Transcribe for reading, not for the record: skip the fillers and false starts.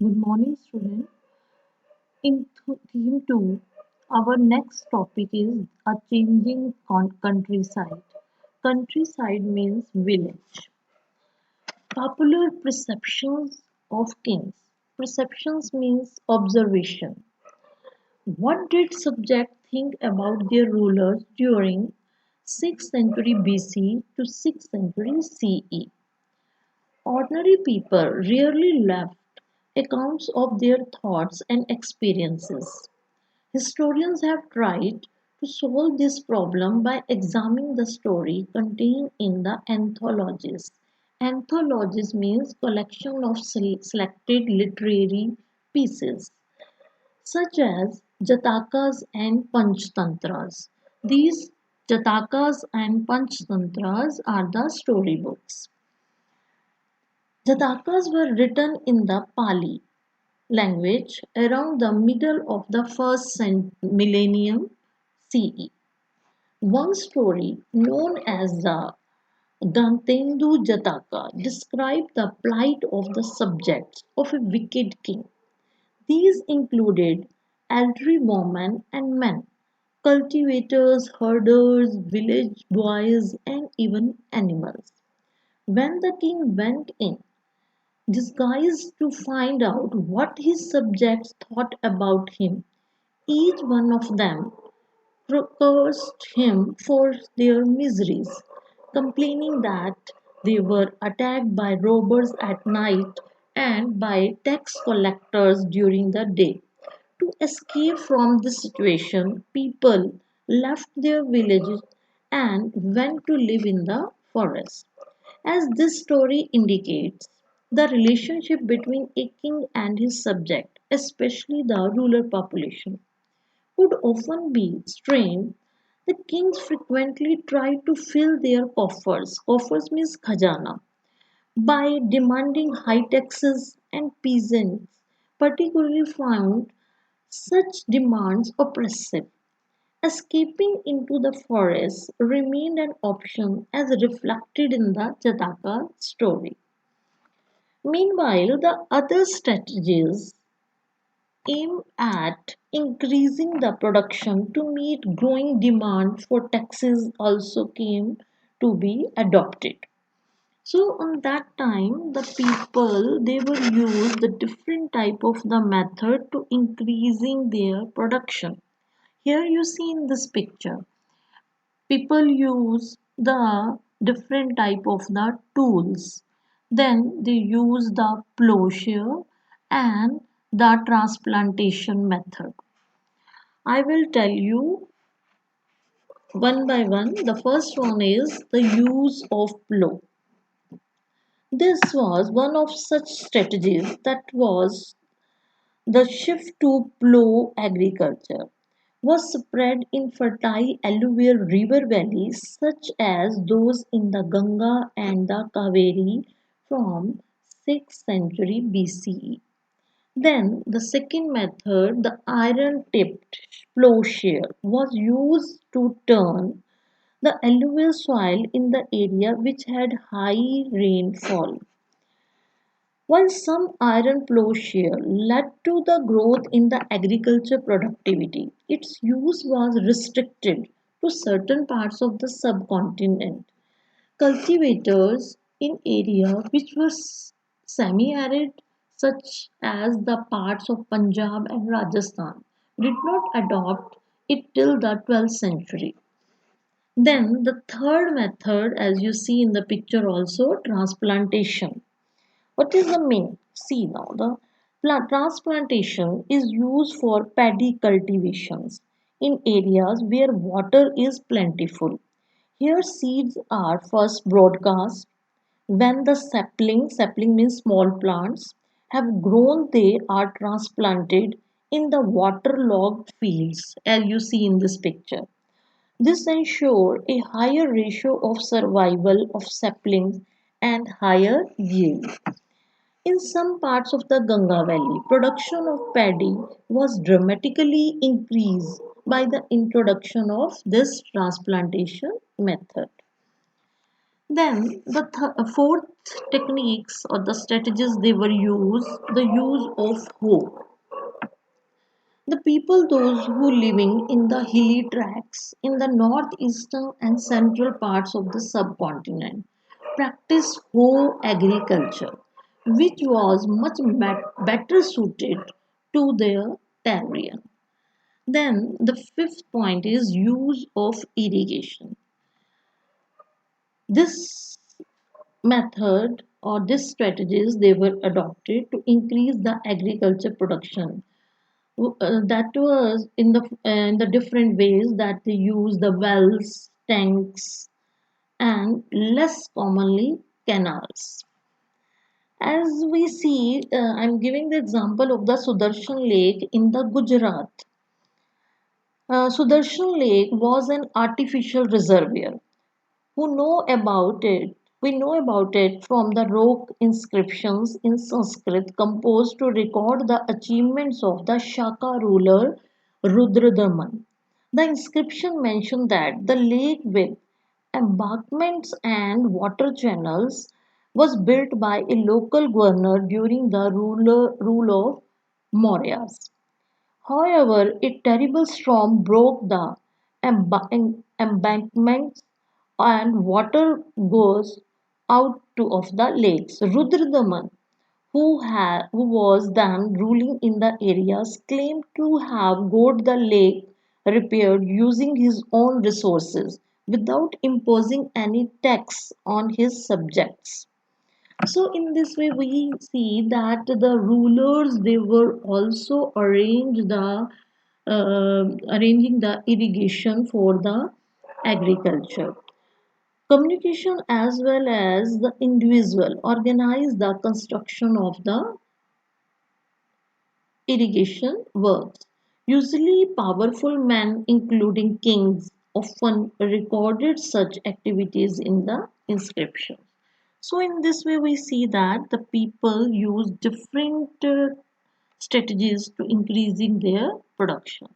Good morning, student. In theme 2, our next topic is a changing countryside. Countryside means village. Popular perceptions of kings. Perceptions means observation. What did subjects think about their rulers during 6th century BC to 6th century CE? Ordinary people rarely left accounts of their thoughts and experiences. Historians have tried to solve this problem by examining the story contained in the anthologies. Anthologies means collection of selected literary pieces, such as Jatakas and Panchtantras. These Jatakas and Panchtantras are the storybooks. Jatakas were written in the Pali language around the middle of the first millennium CE. One story, known as the Gantendu Jataka, described the plight of the subjects of a wicked king. These included elderly women and men, cultivators, herders, village boys, and even animals. When the king went in, disguised to find out what his subjects thought about him, each one of them cursed him for their miseries, complaining that they were attacked by robbers at night and by tax collectors during the day. To escape from this situation, people left their villages and went to live in the forest. As this story indicates, the relationship between a king and his subject, especially the rural population, could often be strained. The kings frequently tried to fill their coffers, coffers means khajana, by demanding high taxes, and peasants particularly found such demands oppressive. Escaping into the forest remained an option as reflected in the Jataka story. Meanwhile, the other strategies aim at increasing the production to meet growing demand for taxes also came to be adopted. So on that time the people they will use the different type of the method to increasing their production. Here you see in this picture people use the different type of the tools, then they use the plowshare and the transplantation method. I will tell you one by one. The first one is the use of plow. This was one of such strategies that was the shift to plow agriculture was spread in fertile alluvial river valleys such as those in the Ganga and the Kaveri from 6th century BCE. Then the second method, the iron-tipped plowshare, was used to turn the alluvial soil in the area which had high rainfall. While some iron plowshare led to the growth in the agriculture productivity, its use was restricted to certain parts of the subcontinent. Cultivators in areas which were semi-arid, such as the parts of Punjab and Rajasthan, did not adopt it till the 12th century. Then the third method, as you see in the picture also, transplantation. What is the mean? See now, the transplantation is used for paddy cultivations in areas where water is plentiful. Here seeds are first broadcast. When the sapling means small plants, have grown, they are transplanted in the waterlogged fields as you see in this picture. This ensures a higher ratio of survival of saplings and higher yield. In some parts of the Ganga Valley, production of paddy was dramatically increased by the introduction of this transplantation method. Then the fourth techniques or the strategies they were used, the use of hope. The people, those who living in the hilly tracts in the northeastern and central parts of the subcontinent, practice hoe agriculture, which was much better suited to their terrain. Then the fifth point is use of irrigation. This method or this strategies they were adopted to increase the agriculture production. That was in the different ways that they use the wells, tanks, and less commonly canals. As we see, I'm giving the example of the Sudarshan Lake in the Gujarat. Sudarshan Lake was an artificial reservoir. Who know about it? We know about it from the rock inscriptions in Sanskrit composed to record the achievements of the Shaka ruler Rudradaman. The inscription mentioned that the lake with embankments and water channels was built by a local governor during the rule of Mauryas. However, a terrible storm broke the embankments and water goes out of the lakes. Rudradaman, who was then ruling in the areas, claimed to have got the lake repaired using his own resources without imposing any tax on his subjects. So in this way, we see that the rulers they were also arranging the irrigation for the agriculture. Communication as well as the individual organize the construction of the irrigation works. Usually, powerful men, including kings, often recorded such activities in the inscriptions. So, in this way, we see that the people use different strategies to increasing their production.